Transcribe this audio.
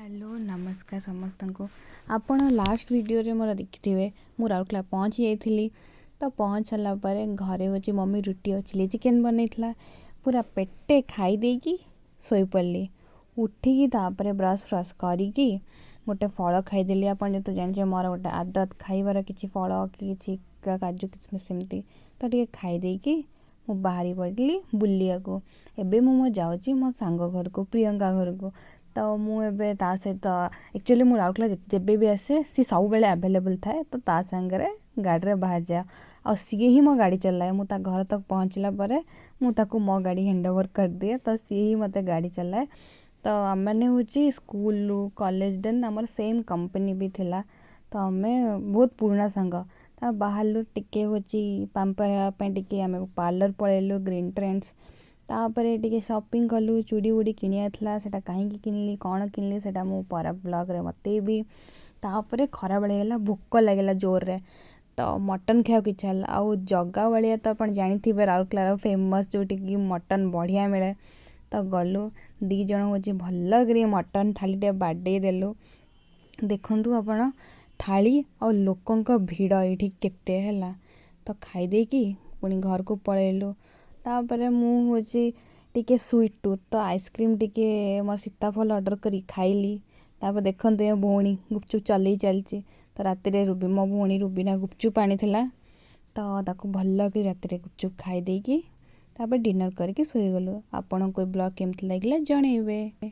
Hello नमस्कार समस्त को। आपण लास्ट वीडियो रे मोर देखिथिबे मु राउरकेला पहुँची जाइथिली। तो पहुँच सारा पर घरे होची मम्मी रुटी और चिली चिकेन बनईथला। पूरा पेटे खाई देकी सोई पड़ली। उठिकी तापरे ब्रश फ्रश करिकी गोटे फल खाईदेली। आपन तो जानछे मोर गोटे आदत खाइबार किछि फल कि किछि काजू किसमिस सेमती तो टिके खाई देकी मु बाहरी पड़ली बुलिया को। एबे मु जाउची मो सांग घर को प्रियंका घर को। तो मुझे ता सहित एक्चुअली मु राउरकेला जेबे भी आसे सी सब बेले अवेलेबल थाए। तो ता संगे गाड़ी रे बाहर जाए और सी ही मो गाड़ी चलाए। मु ता घर तक पहुँचला परे मु ताकू मो गाड़ी हैंड ओवर कर दिए। तो सी ही मते गाड़ी चलाए। तो आम मैंने हूँ स्कूल कॉलेज देन आमर सेम कंपनी भी थिला। तो आमे बहुत पुराना सांग। तो बाहर टिके हूँ पाम्पर टिके आम पार्लर पलैलु ग्रीन ट्रेंड्स। तापरे टिके शॉपिंग कलु चूड़ी उड़ी किनिया थला सेटा कहीं किनली कौन किनली सेटा मु पर ब्लॉग रे बतेबी। तापरे खरा बेले गला भोक लागला जोर रे। तो मटन खाया की इच्छा होला। आउ जगा बलिया तो अपन जानिथिबे राउरकेला फेमस जोटी की मटन बढ़िया मिले। तो गलु दी जण होची भल करी मटन थाली टे बाडे देलु। देखंतु आपण थाली और लोकंक भिड़ एठी केते हैला। तो खाई देकी पुणी घर को पळेलु। तापरे मु होची टिके स्वीट टूथ तो आइसक्रीम टिके मोर सीताफल ऑर्डर करी खाइली। तापर देखंतु ये भौणी गुपचुप चलई चलची। तो राति रे रूबी मो भौणी रूबीना गुपचुप आनीथिला। तो ताकू भल कि राति रे गुपचुप खाई देकी तापर डिनर करके सोई गलु। आपण को ब्लॉग केमती लागिला जणेबे।